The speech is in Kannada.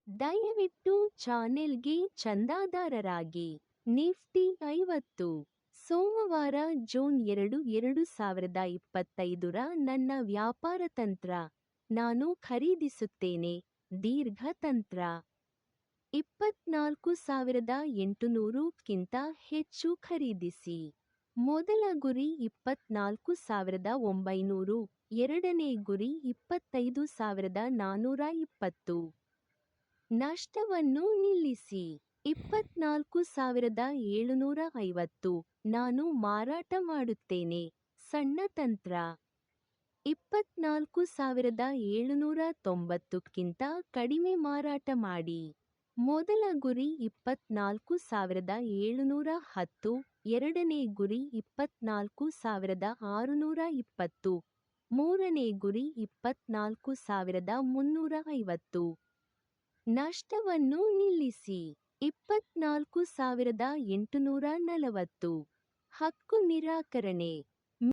ದಯವಿಟ್ಟು ಚಾನೆಲ್ಗೆ ಚಂದಾದಾರರಾಗಿ. ನಿಫ್ಟಿ 50 ಸೋಮವಾರ ಜೂನ್ 2, 2025 ನನ್ನ ವ್ಯಾಪಾರ ತಂತ್ರ. ನಾನು ಖರೀದಿಸುತ್ತೇನೆ. ದೀರ್ಘ ತಂತ್ರ 24,800ಕ್ಕಿಂತ ಹೆಚ್ಚು ಖರೀದಿಸಿ. ಮೊದಲ ಗುರಿ 24,900, ಎರಡನೇ ಗುರಿ 25,420. ನಷ್ಟವನ್ನು ನಿಲ್ಲಿಸಿ. 24,750 ನಾನು ಮಾರಾಟ ಮಾಡುತ್ತೇನೆ. ಸಣ್ಣ ತಂತ್ರ 24,790ಕ್ಕಿಂತ ಕಡಿಮೆ ಮಾರಾಟ ಮಾಡಿ. ಮೊದಲ ಗುರಿ 24,710, ಎರಡನೇ ಗುರಿ 24,620, ಮೂರನೇ ಗುರಿ 24,350. ನಷ್ಟವನ್ನು ನಿಲ್ಲಿಸಿ. 24,840. ಹಕ್ಕು ನಿರಾಕರಣೆ.